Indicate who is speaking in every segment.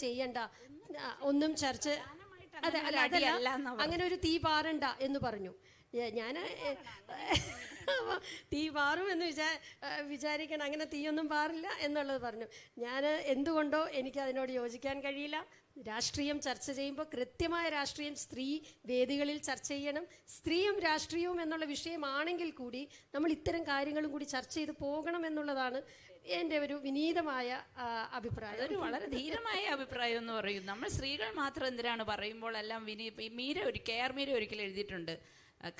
Speaker 1: ചെയ്യണ്ട, ഒന്നും ചർച്ച അങ്ങനെ ഒരു തീ പാറണ്ട എന്ന് പറഞ്ഞു. ഞാൻ തീ പാറും എന്ന് വിചാരിക്കണം, അങ്ങനെ തീയൊന്നും പാറില്ല എന്നുള്ളത് പറഞ്ഞു. ഞാൻ എന്തുകൊണ്ടോ എനിക്ക് അതിനോട് യോജിക്കാൻ കഴിയില്ല. രാഷ്ട്രീയം ചർച്ച ചെയ്യുമ്പോൾ കൃത്യമായ രാഷ്ട്രീയം സ്ത്രീ വേദികളിൽ ചർച്ച ചെയ്യണം. സ്ത്രീയും രാഷ്ട്രീയവും എന്നുള്ള വിഷയമാണെങ്കിൽ കൂടി നമ്മൾ ഇത്തരം കാര്യങ്ങളും കൂടി ചർച്ച ചെയ്ത് പോകണം എന്നുള്ളതാണ് എൻ്റെ ഒരു വിനീതമായ അഭിപ്രായം.
Speaker 2: അതൊരു വളരെ ധീരമായ അഭിപ്രായം എന്ന് പറയും. നമ്മൾ സ്ത്രീകൾ മാത്രം എന്തിനാണ് പറയുമ്പോഴെല്ലാം മീര ഒരിക്കൽ എഴുതിയിട്ടുണ്ട്,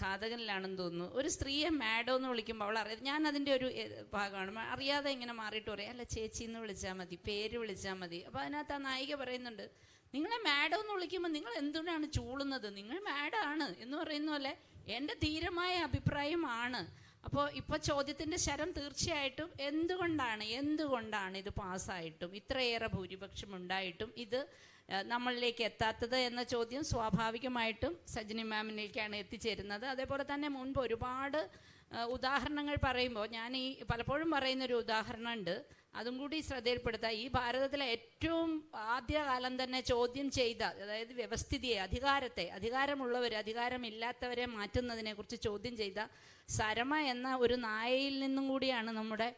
Speaker 2: ഘാതകനിലാണെന്ന് തോന്നുന്നു, ഒരു സ്ത്രീയെ മാഡോ എന്ന് വിളിക്കുമ്പോൾ അവൾ അറിയാം. ഞാൻ അതിൻ്റെ ഒരു ഭാഗമാണ്, അറിയാതെ ഇങ്ങനെ മാറിയിട്ട് പറയാം, അല്ല ചേച്ചി എന്ന് വിളിച്ചാൽ മതി, പേര് വിളിച്ചാൽ മതി. അപ്പോൾ അതിനകത്ത് ആ നായിക പറയുന്നുണ്ട്, നിങ്ങളെ മാഡോ എന്ന് വിളിക്കുമ്പോൾ നിങ്ങൾ എന്തുകൊണ്ടാണ് ചൂളുന്നത്, നിങ്ങൾ മാഡാണ് എന്ന് പറയുന്ന പോലെ എൻ്റെ ധീരമായ അഭിപ്രായമാണ്. അപ്പോൾ ഇപ്പോൾ ചോദ്യത്തിൻ്റെ ശരം തീർച്ചയായിട്ടും എന്തുകൊണ്ടാണ് ഇത് പാസ്സായിട്ടും ഇത്രയേറെ ഭൂരിപക്ഷം ഉണ്ടായിട്ടും ഇത് നമ്മളിലേക്ക് എത്താത്തത് എന്ന ചോദ്യം സ്വാഭാവികമായിട്ടും സജിനി മാമിനിലേക്കാണ് എത്തിച്ചേരുന്നത്. അതേപോലെ തന്നെ മുൻപ് ഒരുപാട് ഉദാഹരണങ്ങൾ പറയുമ്പോൾ ഞാൻ പലപ്പോഴും പറയുന്നൊരു ഉദാഹരണമുണ്ട്, അതും കൂടി ശ്രദ്ധയിൽപ്പെടുത്താം. ഈ ഭാരതത്തിലെ ഏറ്റവും ആദ്യകാലം തന്നെ ചോദ്യം ചെയ്ത, അതായത് വ്യവസ്ഥിതിയെ, അധികാരമുള്ളവർ അധികാരമില്ലാത്തവരെ മാറ്റുന്നതിനെ കുറിച്ച് ചോദ്യം ചെയ്ത സരമ എന്ന ഒരു നായയിൽ നിന്നും കൂടിയാണ് നമ്മുടെ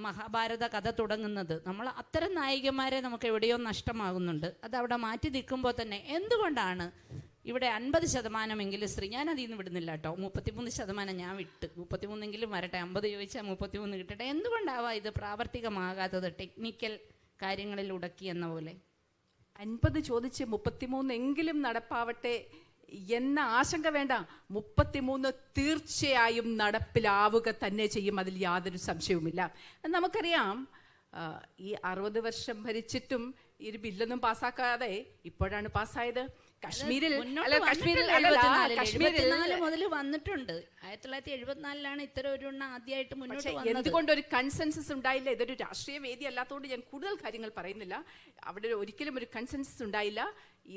Speaker 2: മഹാഭാരത കഥ തുടങ്ങുന്നത്. നമ്മൾ അത്തരം നായികമാരെ നമുക്ക് എവിടെയോ നഷ്ടമാകുന്നുണ്ട്. അതവിടെ മാറ്റി നിൽക്കുമ്പോൾ തന്നെ എന്തുകൊണ്ടാണ് ഇവിടെ 50% സ്ത്രീ, ഞാൻ അതിൽ നിന്ന് വിടുന്നില്ല കേട്ടോ, 33% ഞാൻ വിട്ട്, 33 വരട്ടെ, 50 ചോദിച്ചാൽ 33 കിട്ടട്ടെ. എന്തുകൊണ്ടാവാം ഇത് പ്രാവർത്തികമാകാത്തത്, ടെക്നിക്കൽ കാര്യങ്ങളിൽ ഉടക്കി എന്ന പോലെ?
Speaker 3: 50 ചോദിച്ച് 33 നടപ്പാവട്ടെ എന്ന ആശങ്ക വേണ്ട. 33 തീർച്ചയായും നടപ്പിലാവുക തന്നെ ചെയ്യും, അതിൽ യാതൊരു സംശയവുമില്ല. നമുക്കറിയാം, ഈ 60 വർഷം ഭരിച്ചിട്ടും ഈ ഒരു ബില്ലൊന്നും പാസ്സാക്കാതെ ഇപ്പോഴാണ് പാസ്സായത്. കാശ്മീരിൽ
Speaker 2: മുതൽ വന്നിട്ടുണ്ട്. 1974 ഇത്തരം ഒരു ആദ്യമായിട്ട് മുന്നോട്ട്.
Speaker 3: എന്തുകൊണ്ട് ഒരു കൺസെൻസസ് ഉണ്ടായില്ല? ഇതൊരു രാഷ്ട്രീയ വേദി അല്ലാത്തതുകൊണ്ട് ഞാൻ കൂടുതൽ കാര്യങ്ങൾ പറയുന്നില്ല. അവിടെ ഒരിക്കലും ഒരു കൺസെൻസസ് ഉണ്ടായില്ല.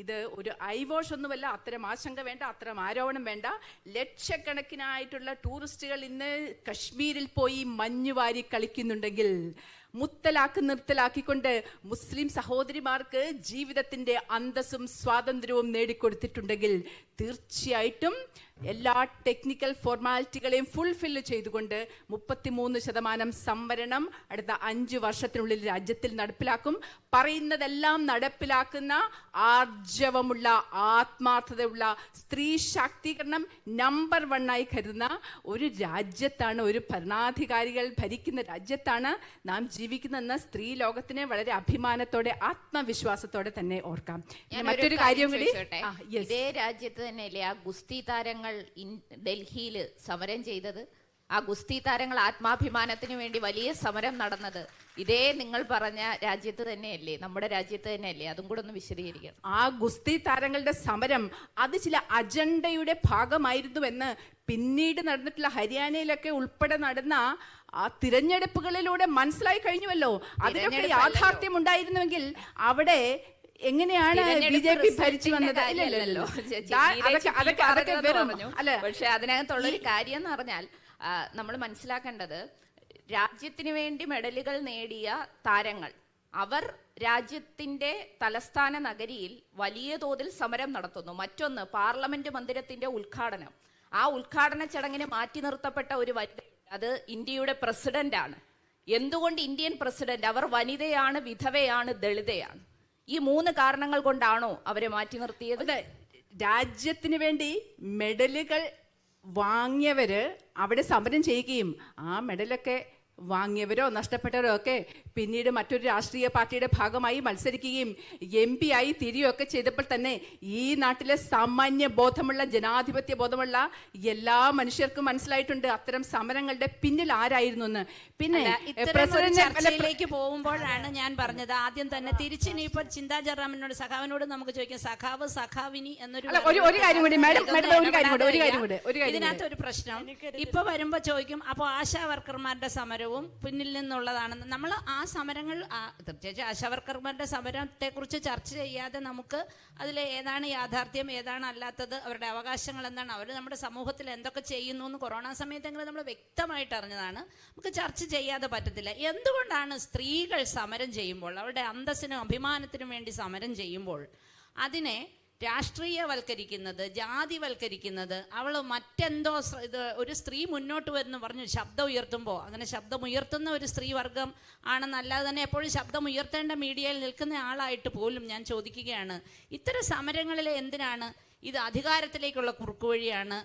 Speaker 3: ഇത് ഒരു ഐവാഷ് ഒന്നുമല്ല. അത്തരം ആശങ്ക വേണ്ട, അത്തരം ആരോപണം വേണ്ട. ലക്ഷക്കണക്കിനായിട്ടുള്ള ടൂറിസ്റ്റുകൾ ഇന്ന് കശ്മീരിൽ പോയി മഞ്ഞുവാരി കളിക്കുന്നുണ്ടെങ്കിൽ, മുത്തലാക്ക് നിർത്തലാക്കിക്കൊണ്ട് മുസ്ലിം സഹോദരിമാർക്ക് ജീവിതത്തിന്റെ അന്തസ്സും സ്വാതന്ത്ര്യവും നേടിക്കൊടുത്തിട്ടുണ്ടെങ്കിൽ, തീർച്ചയായിട്ടും എല്ലാ ടെക്നിക്കൽ ഫോർമാലിറ്റികളെയും ഫുൾഫില്ല് ചെയ്തുകൊണ്ട് 33% സംവരണം അടുത്ത 5 വർഷത്തിനുള്ളിൽ രാജ്യത്തിൽ നടപ്പിലാക്കും. പറയുന്നതെല്ലാം നടപ്പിലാക്കുന്ന ആർജവമുള്ള, ആത്മാർത്ഥതയുള്ള, സ്ത്രീ ശാക്തീകരണം നമ്പർ 1 കരുതുന്ന ഒരു രാജ്യത്താണ്, ഒരു ഭരണാധികാരികൾ ഭരിക്കുന്ന രാജ്യത്താണ് നാം ജീവിക്കുന്നതെന്ന സ്ത്രീ ലോകത്തിനെ വളരെ അഭിമാനത്തോടെ, ആത്മവിശ്വാസത്തോടെ തന്നെ ഓർക്കാം. മറ്റൊരു കാര്യം കൂടി,
Speaker 4: ഇതേ രാജ്യത്ത് തന്നെയല്ലേ ആ ഗുസ്തി താരങ്ങൾ ഡൽഹിയിൽ സമരം ചെയ്തത്? ആ ഗുസ്തി താരങ്ങൾ ആത്മാഭിമാനത്തിന് വേണ്ടി വലിയ സമരം നടന്നത് ഇതേ നിങ്ങൾ പറഞ്ഞ രാജ്യത്ത് തന്നെയല്ലേ, നമ്മുടെ രാജ്യത്ത് തന്നെയല്ലേ? അതും കൂടെ ഒന്ന് വിശദീകരിക്കണം.
Speaker 3: ആ ഗുസ്തി താരങ്ങളുടെ സമരം അത് ചില അജണ്ടയുടെ ഭാഗമായിരുന്നുവെന്ന് പിന്നീട് നടന്നിട്ടുള്ള ഹരിയാനയിലൊക്കെ ഉൾപ്പെടെ നടന്ന ആ തിരഞ്ഞെടുപ്പുകളിലൂടെ മനസ്സിലായി കഴിഞ്ഞുവല്ലോ. അതിലൊക്കെ യാഥാർത്ഥ്യം ഉണ്ടായിരുന്നുവെങ്കിൽ അവിടെ എങ്ങനെയാണ് BJP ഭരിച്ചു വന്നത്?
Speaker 4: പക്ഷെ അതിനകത്തുള്ളൊരു കാര്യം എന്ന് പറഞ്ഞാൽ നമ്മൾ മനസ്സിലാക്കേണ്ടത്, രാജ്യത്തിന് വേണ്ടി മെഡലുകൾ നേടിയ താരങ്ങൾ അവർ രാജ്യത്തിന്റെ തലസ്ഥാന നഗരിയിൽ വലിയ തോതിൽ സമരം നടത്തുന്നു. മറ്റൊന്ന്, പാർലമെന്റ് മന്ദിരത്തിന്റെ ഉദ്ഘാടനം. ആ ഉദ്ഘാടന ചടങ്ങിന് മാറ്റി നിർത്തപ്പെട്ട ഒരു വനിത, അത് ഇന്ത്യയുടെ പ്രസിഡന്റ് ആണ്. എന്തുകൊണ്ട് ഇന്ത്യൻ പ്രസിഡന്റ്? അവർ വനിതയാണ്, വിധവയാണ്, ദളിതയാണ്. ഈ 3 കാരണങ്ങൾ കൊണ്ടാണോ അവരെ മാറ്റി നിർത്തിയത്?
Speaker 3: രാജ്യത്തിന് വേണ്ടി മെഡലുകൾ വാങ്ങിയവര് അവിടെ സമരം ചെയ്യുകയും ആ മെഡലൊക്കെ വാങ്ങിയവരോ നഷ്ടപ്പെട്ടവരോ ഒക്കെ പിന്നീട് മറ്റൊരു രാഷ്ട്രീയ പാർട്ടിയുടെ ഭാഗമായി മത്സരിക്കുകയും MP ആയി തിരിയുകയൊക്കെ ചെയ്തപ്പോൾ തന്നെ ഈ നാട്ടിലെ സാമാന്യ ബോധമുള്ള, ജനാധിപത്യ ബോധമുള്ള എല്ലാ മനുഷ്യർക്കും മനസ്സിലായിട്ടുണ്ട് അത്തരം സമരങ്ങളുടെ പിന്നിൽ ആരായിരുന്നു എന്ന്. പിന്നെ
Speaker 2: ചർച്ചയിലേക്ക് പോകുമ്പോഴാണ് ഞാൻ പറഞ്ഞത്, ആദ്യം തന്നെ തിരിച്ചിനിയിപ്പോ ചിന്താ ജറാമിനോട്, സഖാവിനോട് നമുക്ക് ചോദിക്കാം, സഖാവ് സഖാവിനി എന്നൊരു ഇതിനകത്ത് ഒരു പ്രശ്നം ഇപ്പൊ വരുമ്പോ ചോദിക്കും, അപ്പൊ ആശാ വർക്കർമാരുടെ സമരം സമരവും പിന്നിൽ നിന്നുള്ളതാണെന്ന് നമ്മൾ ആ സമരങ്ങൾ പ്രത്യേകിച്ച് ആശാവർക്കർമാരുടെ സമരത്തെക്കുറിച്ച് ചർച്ച ചെയ്യാതെ നമുക്ക് അതിൽ ഏതാണ് യാഥാർത്ഥ്യം ഏതാണ് അല്ലാത്തത്, അവരുടെ അവകാശങ്ങൾ എന്താണ്, അവർ നമ്മുടെ സമൂഹത്തിൽ എന്തൊക്കെ ചെയ്യുന്നു എന്ന് കൊറോണ സമയത്തെങ്കിലും നമ്മൾ വ്യക്തമായിട്ട് അറിഞ്ഞതാണ്. നമുക്ക് ചർച്ച ചെയ്യാതെ പറ്റത്തില്ല. എന്തുകൊണ്ടാണ് സ്ത്രീകൾ സമരം ചെയ്യുമ്പോൾ, അവരുടെ അന്തസ്സിനും അഭിമാനത്തിനും വേണ്ടി സമരം ചെയ്യുമ്പോൾ അതിനെ രാഷ്ട്രീയവൽക്കരിക്കുന്നത്, ജാതിവൽക്കരിക്കുന്നത്, അവൾ മറ്റെന്തോ ഇത് ഒരു സ്ത്രീ മുന്നോട്ട് വരുന്നു പറഞ്ഞ് ശബ്ദം ഉയർത്തുമ്പോൾ അങ്ങനെ ശബ്ദം ഉയർത്തുന്ന ഒരു സ്ത്രീ വർഗം ആണെന്നല്ലാതെ തന്നെ എപ്പോഴും ശബ്ദം ഉയർത്തേണ്ട മീഡിയയിൽ നിൽക്കുന്ന ആളായിട്ട് പോലും ഞാൻ ചോദിക്കുകയാണ്, ഇത്തരം സമരങ്ങളിൽ എന്തിനാണ് ഇത് അധികാരത്തിലേക്കുള്ള കുറുക്കുവഴിയാണ്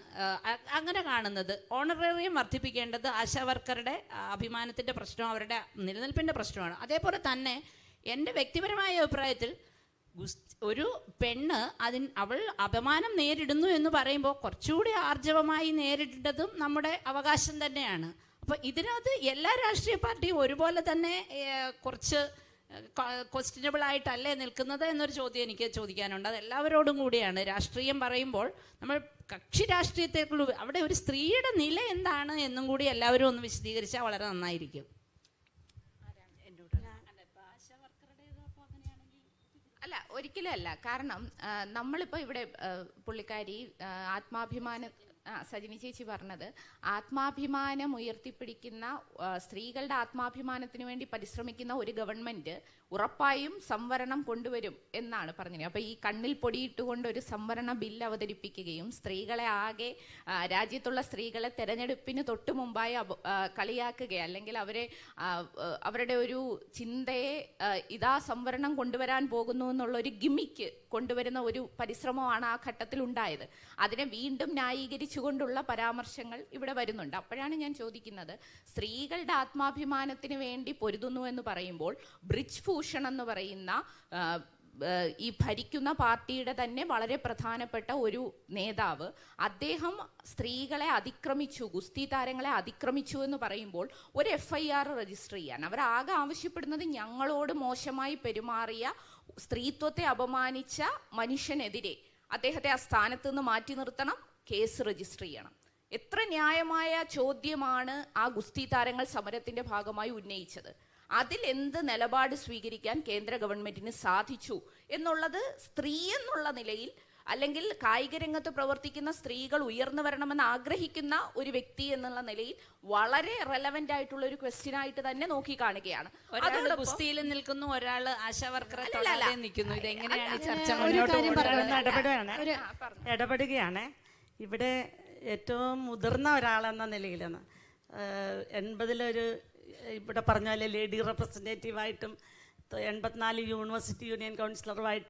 Speaker 2: അങ്ങനെ കാണുന്നത്? ഓണറേറിയം വർദ്ധിപ്പിക്കേണ്ടത് ആശാവർക്കറുടെ അഭിമാനത്തിൻ്റെ പ്രശ്നം, അവരുടെ നിലനിൽപ്പിൻ്റെ പ്രശ്നമാണ്. അതേപോലെ തന്നെ എൻ്റെ വ്യക്തിപരമായ അഭിപ്രായത്തിൽ ഒരു പെണ്ണ് അവൾ അപമാനം നേരിടുന്നു എന്ന് പറയുമ്പോൾ കുറച്ചുകൂടി ആർജവമായി നേരിടേണ്ടതും നമ്മുടെ അവകാശം തന്നെയാണ്. അപ്പോൾ ഇതിനകത്ത് എല്ലാ രാഷ്ട്രീയ പാർട്ടിയും ഒരുപോലെ തന്നെ കുറച്ച് ക്വസ്റ്റ്യനബിൾ ആയിട്ടല്ലേ നിൽക്കുന്നത് എന്നൊരു ചോദ്യം എനിക്ക് ചോദിക്കാനുണ്ട്. അത് എല്ലാവരോടും കൂടിയാണ്. രാഷ്ട്രീയം പറയുമ്പോൾ നമ്മൾ കക്ഷി രാഷ്ട്രീയത്തേക്കുള്ള അവിടെ ഒരു സ്ത്രീയുടെ നില എന്താണ് എന്നും കൂടി എല്ലാവരും ഒന്ന് വിശദീകരിച്ചാൽ വളരെ നന്നായിരിക്കും.
Speaker 4: അല്ല, ഒരിക്കലും അല്ല. കാരണം നമ്മളിപ്പോൾ ഇവിടെ പുള്ളിക്കാരി സജിനി ചേച്ചി പറഞ്ഞത് ആത്മാഭിമാനം ഉയർത്തിപ്പിടിക്കുന്ന സ്ത്രീകളുടെ ആത്മാഭിമാനത്തിന് വേണ്ടി പരിശ്രമിക്കുന്ന ഒരു ഗവൺമെന്റ് ഉറപ്പായും സംവരണം കൊണ്ടുവരും എന്നാണ് പറഞ്ഞത്. അപ്പോൾ ഈ കണ്ണിൽ പൊടിയിട്ടുകൊണ്ട് ഒരു സംവരണ ബില്ല് അവതരിപ്പിക്കുകയും സ്ത്രീകളെ ആകെ രാജ്യത്തുള്ള സ്ത്രീകളെ തെരഞ്ഞെടുപ്പിന് തൊട്ട് മുമ്പായി കളിയാക്കുകയോ അല്ലെങ്കിൽ അവരുടെ ഒരു ചിന്തയെ ഇതാ സംവരണം കൊണ്ടുവരാൻ പോകുന്നു എന്നുള്ള ഒരു ഗിമ്മിക്ക് കൊണ്ടുവരുന്ന ഒരു പരിശ്രമമാണ് ആ ഘട്ടത്തിൽ ഉണ്ടായത്. അതിനെ വീണ്ടും ന്യായീകരിച്ചുകൊണ്ടുള്ള പരാമർശങ്ങൾ ഇവിടെ വരുന്നുണ്ട്. അപ്പോഴാണ് ഞാൻ ചോദിക്കുന്നത്, സ്ത്രീകളുടെ ആത്മാഭിമാനത്തിന് വേണ്ടി പൊരുതുന്നു എന്ന് പറയുമ്പോൾ ബ്രിജ് ഭൂഷൺ എന്ന് പറയുന്ന ഈ ഭരിക്കുന്ന പാർട്ടിയുടെ തന്നെ വളരെ പ്രധാനപ്പെട്ട ഒരു നേതാവ്, അദ്ദേഹം സ്ത്രീകളെ അതിക്രമിച്ചു, ഗുസ്തി താരങ്ങളെ അതിക്രമിച്ചു എന്ന് പറയുമ്പോൾ ഒരു FIR രജിസ്റ്റർ ചെയ്യാൻ അവരാകെ ആവശ്യപ്പെടുന്നത് ഞങ്ങളോട് മോശമായി പെരുമാറിയ, സ്ത്രീത്വത്തെ അപമാനിച്ച മനുഷ്യനെതിരെ അദ്ദേഹത്തെ ആ സ്ഥാനത്ത് നിന്ന് മാറ്റി നിർത്തണം, കേസ് രജിസ്റ്റർ ചെയ്യണം. എത്ര ന്യായമായ ചോദ്യമാണ് ആ ഗുസ്തി താരങ്ങൾ സമരത്തിന്റെ ഭാഗമായി ഉന്നയിച്ചത്. അതിൽ എന്ത് നിലപാട് സ്വീകരിക്കാൻ കേന്ദ്ര ഗവൺമെന്റിന് സാധിച്ചു എന്നുള്ളത് സ്ത്രീ എന്നുള്ള നിലയിൽ അല്ലെങ്കിൽ കായിക രംഗത്ത് പ്രവർത്തിക്കുന്ന സ്ത്രീകൾ ഉയർന്നു വരണമെന്ന് ആഗ്രഹിക്കുന്ന ഒരു വ്യക്തി എന്നുള്ള നിലയിൽ വളരെ റെലവെന്റ് ആയിട്ടുള്ള ഒരു ക്വസ്റ്റ്യൻ ആയിട്ട് തന്നെ നോക്കി കാണുകയാണ്.
Speaker 2: ഒരാള് ഗുസ്തിയിൽ നിൽക്കുന്നു, ഒരാള് ആശാവർക്കറെ നിൽക്കുന്നു. ഇതെങ്ങനെയാണ് ചർച്ച
Speaker 5: ഇടപെടുകയാണ്. ഇവിടെ ഏറ്റവും മുതിർന്ന ഒരാളെന്ന നിലയിലാണ് 80-ലൊരു ഇവിടെ പറഞ്ഞ പോലെ ലേഡി റെപ്രസെൻറ്റേറ്റീവായിട്ടും 84 യൂണിവേഴ്സിറ്റി യൂണിയൻ കൗൺസിലറുമായിട്ട്